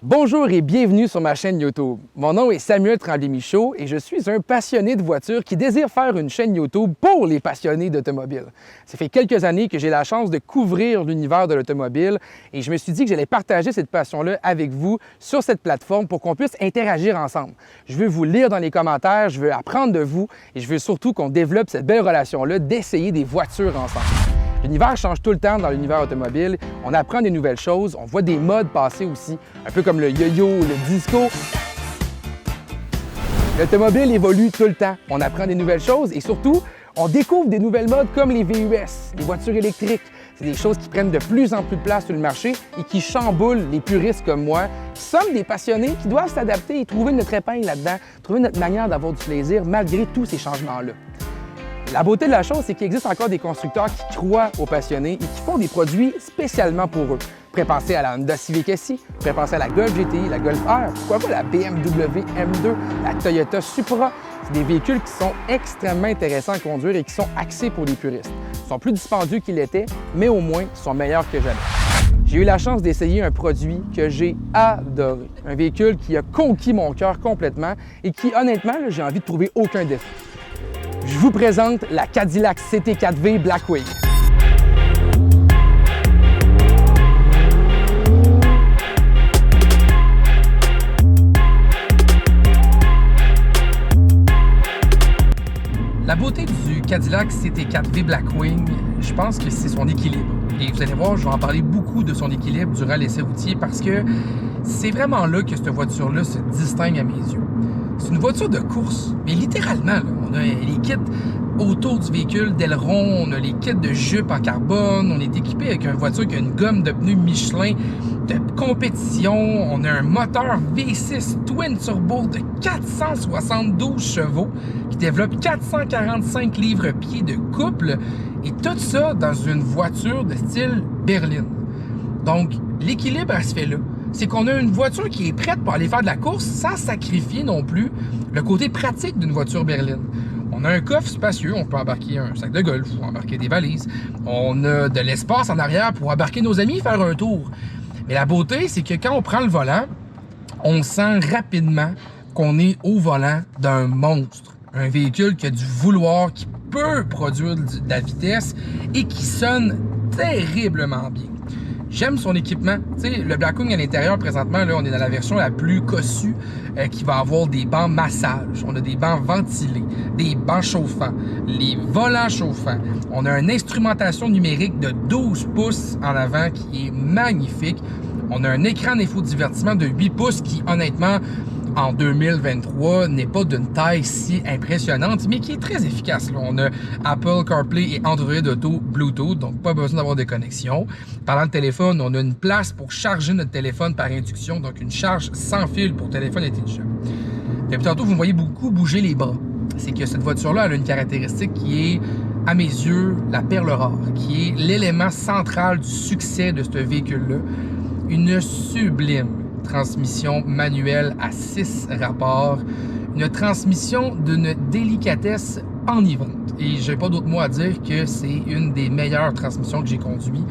Bonjour et bienvenue sur ma chaîne YouTube. Mon nom est Samuel Tremblay-Michaud et je suis un passionné de voitures qui désire faire une chaîne YouTube pour les passionnés d'automobile. Ça fait quelques années que j'ai la chance de couvrir l'univers de l'automobile et je me suis dit que j'allais partager cette passion-là avec vous sur cette plateforme pour qu'on puisse interagir ensemble. Je veux vous lire dans les commentaires, je veux apprendre de vous et je veux surtout qu'on développe cette belle relation-là d'essayer des voitures ensemble. L'univers change tout le temps dans l'univers automobile. On apprend des nouvelles choses, on voit des modes passer aussi, un peu comme le yo-yo, le disco. L'automobile évolue tout le temps. On apprend des nouvelles choses et surtout, on découvre des nouvelles modes comme les VUS, les voitures électriques. C'est des choses qui prennent de plus en plus de place sur le marché et qui chamboulent les puristes comme moi, qui sommes des passionnés qui doivent s'adapter et trouver notre épingle là-dedans, trouver notre manière d'avoir du plaisir malgré tous ces changements-là. La beauté de la chose, c'est qu'il existe encore des constructeurs qui croient aux passionnés et qui font des produits spécialement pour eux. Vous pourrez penser à la Honda Civic SI, vous pourrez penser à la Golf GTI, la Golf R, pourquoi pas la BMW M2, la Toyota Supra. C'est des véhicules qui sont extrêmement intéressants à conduire et qui sont axés pour les puristes. Ils sont plus dispendieux qu'ils l'étaient, mais au moins, ils sont meilleurs que jamais. J'ai eu la chance d'essayer un produit que j'ai adoré. Un véhicule qui a conquis mon cœur complètement et qui, honnêtement, j'ai envie de trouver aucun défaut. Je vous présente la Cadillac CT4V Blackwing. La beauté du Cadillac CT4V Blackwing, je pense que c'est son équilibre. Et vous allez voir, je vais en parler beaucoup de son équilibre durant l'essai routier parce que c'est vraiment là que cette voiture-là se distingue à mes yeux. C'est une voiture de course, mais littéralement, là, on a les kits autour du véhicule d'aileron, on a les kits de jupe en carbone, on est équipé avec une voiture qui a une gomme de pneus Michelin de compétition, on a un moteur V6 twin turbo de 472 chevaux qui développe 445 livres-pieds de couple et tout ça dans une voiture de style berline. Donc, l'équilibre, elle se fait là. C'est qu'on a une voiture qui est prête pour aller faire de la course sans sacrifier non plus le côté pratique d'une voiture berline. On a un coffre spacieux, on peut embarquer un sac de golf ou embarquer des valises. On a de l'espace en arrière pour embarquer nos amis et faire un tour. Mais la beauté, c'est que quand on prend le volant, on sent rapidement qu'on est au volant d'un monstre. Un véhicule qui a du vouloir, qui peut produire de la vitesse et qui sonne terriblement bien. J'aime son équipement. Tu sais, le Blackwing à l'intérieur, présentement, là, on est dans la version la plus cossue qui va avoir des bancs massage. On a des bancs ventilés, des bancs chauffants, les volants chauffants. On a une instrumentation numérique de 12 pouces en avant qui est magnifique. On a un écran d'infodivertissement de 8 pouces qui, honnêtement, en 2023, n'est pas d'une taille si impressionnante, mais qui est très efficace. Là, on a Apple CarPlay et Android Auto Bluetooth, donc pas besoin d'avoir de connexion. Parlant de téléphone, on a une place pour charger notre téléphone par induction, donc une charge sans fil pour téléphone intelligent. Depuis tantôt, vous me voyez beaucoup bouger les bras. C'est que cette voiture-là, elle a une caractéristique qui est, à mes yeux, la perle rare, qui est l'élément central du succès de ce véhicule-là. Une sublime transmission manuelle à 6 rapports, une transmission d'une délicatesse enivrante. Et j'ai pas d'autre mot à dire que c'est une des meilleures transmissions que j'ai conduites.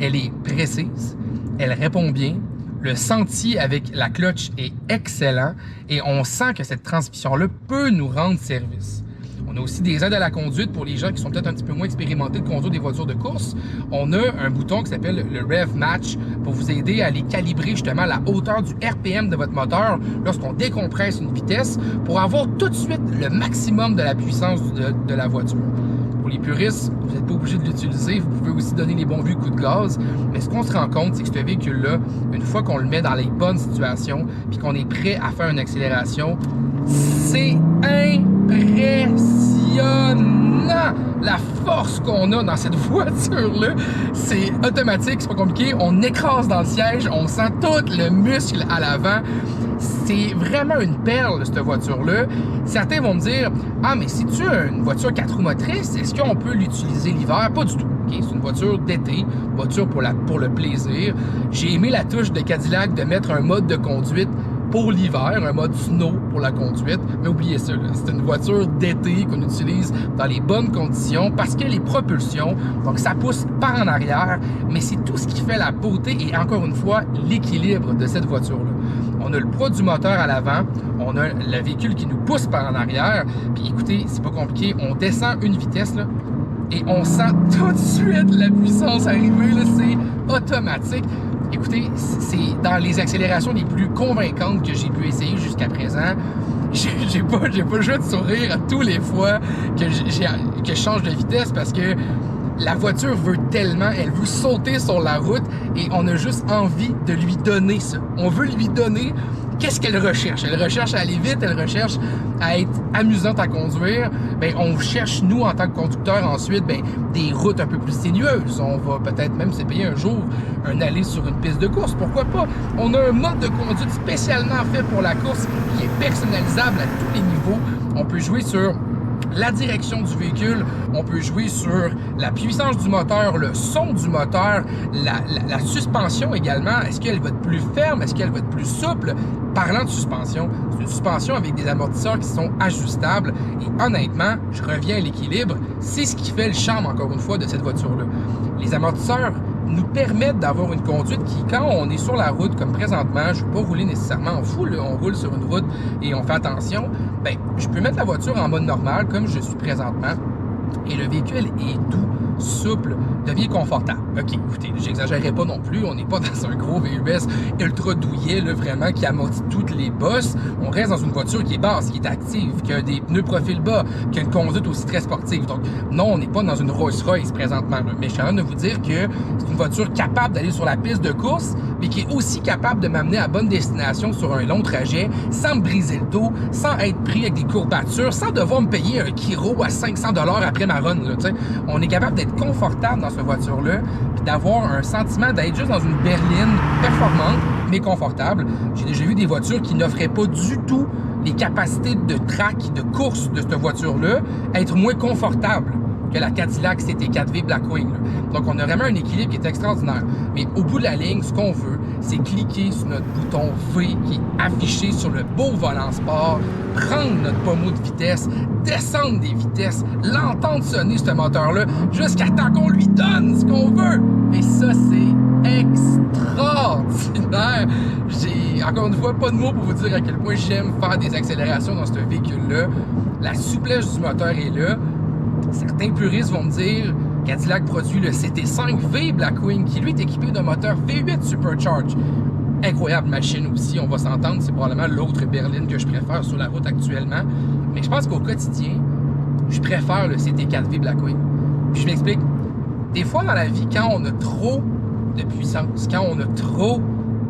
Elle est précise, elle répond bien, le sentier avec la clutch est excellent et on sent que cette transmission-là peut nous rendre service. On a aussi des aides à la conduite pour les gens qui sont peut-être un petit peu moins expérimentés de conduire des voitures de course. On a un bouton qui s'appelle le Rev Match pour vous aider à aller calibrer justement la hauteur du RPM de votre moteur lorsqu'on décompresse une vitesse pour avoir tout de suite le maximum de la puissance de la voiture. Pour les puristes, vous n'êtes pas obligé de l'utiliser, vous pouvez aussi donner les bons vieux coups de gaz, mais ce qu'on se rend compte, c'est que ce véhicule-là, une fois qu'on le met dans les bonnes situations puis qu'on est prêt à faire une accélération, c'est impressionnant! La force qu'on a dans cette voiture-là, c'est automatique, c'est pas compliqué. On écrase dans le siège, on sent tout le muscle à l'avant. C'est vraiment une perle, cette voiture-là. Certains vont me dire « Ah, mais si tu as une voiture 4 roues motrices, est-ce qu'on peut l'utiliser l'hiver? » Pas du tout. Okay? C'est une voiture d'été, une voiture pour le plaisir. J'ai aimé la touche de Cadillac de mettre un mode de conduite pour l'hiver, un mode snow pour la conduite. Mais oubliez ça, c'est une voiture d'été qu'on utilise dans les bonnes conditions parce que les propulsions, donc ça pousse par en arrière, mais c'est tout ce qui fait la beauté et encore une fois l'équilibre de cette voiture-là. On a le poids du moteur à l'avant, on a le véhicule qui nous pousse par en arrière. Puis écoutez, c'est pas compliqué, on descend une vitesse là, et on sent tout de suite la puissance arriver, c'est automatique. Écoutez, c'est dans les accélérations les plus convaincantes que j'ai pu essayer jusqu'à présent. J'ai pas le choix de sourire à tous les fois que je change de vitesse parce que la voiture veut tellement, elle veut sauter sur la route et on a juste envie de lui donner ça. On veut lui donner qu'est-ce qu'elle recherche. Elle recherche à aller vite, elle recherche à être amusante à conduire. Bien, on cherche, nous, en tant que conducteurs, ensuite, bien, des routes un peu plus sinueuses. On va peut-être même se payer un jour un aller sur une piste de course. Pourquoi pas? On a un mode de conduite spécialement fait pour la course qui est personnalisable à tous les niveaux. On peut jouer sur la direction du véhicule, on peut jouer sur la puissance du moteur, le son du moteur, la suspension également. Est-ce qu'elle va être plus ferme? Est-ce qu'elle va être plus souple? Parlant de suspension, c'est une suspension avec des amortisseurs qui sont ajustables et honnêtement, je reviens à l'équilibre, c'est ce qui fait le charme encore une fois de cette voiture-là. Les amortisseurs nous permettent d'avoir une conduite qui, quand on est sur la route comme présentement, je ne veux pas rouler nécessairement en fou, là, on roule sur une route et on fait attention, bien, je peux mettre la voiture en mode normal comme je suis présentement et le véhicule est doux, souple, devient confortable. OK, écoutez, j'exagérerai pas non plus, on n'est pas dans un gros VUS ultra douillet, là, vraiment, qui amortit toutes les bosses. On reste dans une voiture qui est basse, qui est active, qui a des pneus profil bas, qui a une conduite aussi très sportive. Donc, non, on n'est pas dans une Rolls-Royce présentement, là. Mais je suis en train de vous dire que c'est une voiture capable d'aller sur la piste de course, mais qui est aussi capable de m'amener à bonne destination sur un long trajet, sans me briser le dos, sans être pris avec des courbatures, sans devoir me payer un kilo à 500 $ après ma run, là, t'sais. On est capable d'être confortable dans cette voiture-là, puis d'avoir un sentiment d'être juste dans une berline performante, mais confortable. J'ai déjà vu des voitures qui n'offraient pas du tout les capacités de track, de course de cette voiture-là, être moins confortable que la Cadillac CT4V Blackwing. Là. Donc, on a vraiment un équilibre qui est extraordinaire. Mais au bout de la ligne, ce qu'on veut, c'est cliquer sur notre bouton V qui est affiché sur le beau volant sport, prendre notre pommeau de vitesse, descendre des vitesses, l'entendre sonner ce moteur-là, jusqu'à temps qu'on lui donne ce qu'on veut. Et ça, c'est extraordinaire. J'ai, encore une fois, pas de mots pour vous dire à quel point j'aime faire des accélérations dans ce véhicule-là. La souplesse du moteur est là. Certains puristes vont me dire Cadillac produit le CT5V Blackwing qui lui est équipé d'un moteur V8 Supercharge. Incroyable machine aussi, on va s'entendre, c'est probablement l'autre berline que je préfère sur la route actuellement. Mais je pense qu'au quotidien, je préfère le CT4V Blackwing. Puis je m'explique. Des fois dans la vie, quand on a trop de puissance, quand on a trop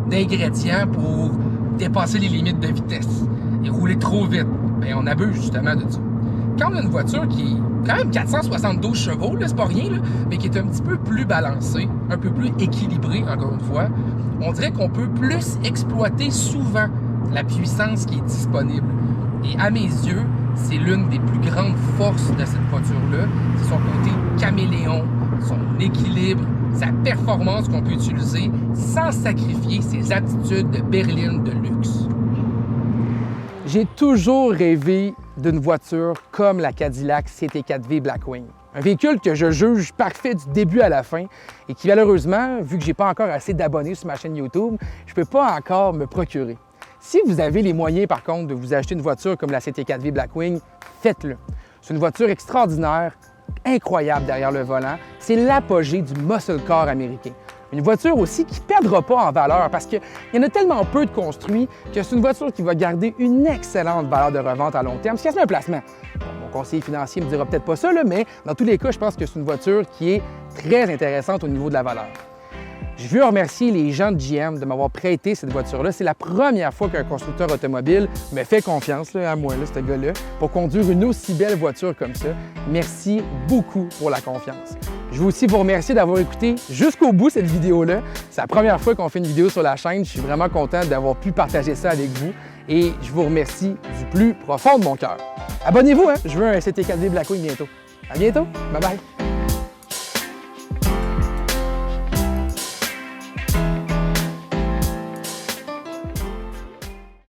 d'ingrédients pour dépasser les limites de vitesse et rouler trop vite, bien, on abuse justement de ça. Quand on a une voiture qui est quand même 472 chevaux, là, c'est pas rien, là, mais qui est un petit peu plus balancée, un peu plus équilibrée, encore une fois, on dirait qu'on peut plus exploiter souvent la puissance qui est disponible. Et à mes yeux, c'est l'une des plus grandes forces de cette voiture-là. C'est son côté caméléon, son équilibre, sa performance qu'on peut utiliser sans sacrifier ses attitudes de berline de luxe. J'ai toujours rêvé d'une voiture comme la Cadillac CT4V Blackwing. Un véhicule que je juge parfait du début à la fin et qui malheureusement, vu que j'ai pas encore assez d'abonnés sur ma chaîne YouTube, je peux pas encore me procurer. Si vous avez les moyens par contre de vous acheter une voiture comme la CT4V Blackwing, faites-le. C'est une voiture extraordinaire, incroyable derrière le volant. C'est l'apogée du muscle car américain. Une voiture aussi qui ne perdra pas en valeur parce qu'il y en a tellement peu de construits que c'est une voiture qui va garder une excellente valeur de revente à long terme. C'est un placement. Bon, mon conseiller financier ne me dira peut-être pas ça, là, mais dans tous les cas, je pense que c'est une voiture qui est très intéressante au niveau de la valeur. Je veux remercier les gens de GM de m'avoir prêté cette voiture-là. C'est la première fois qu'un constructeur automobile me fait confiance, là, à moi, là, ce gars-là, pour conduire une aussi belle voiture comme ça. Merci beaucoup pour la confiance. Je veux aussi vous remercier d'avoir écouté jusqu'au bout cette vidéo-là. C'est la première fois qu'on fait une vidéo sur la chaîne. Je suis vraiment content d'avoir pu partager ça avec vous et je vous remercie du plus profond de mon cœur. Abonnez-vous, hein? Je veux un CT4V Blackwing bientôt. À bientôt. Bye bye.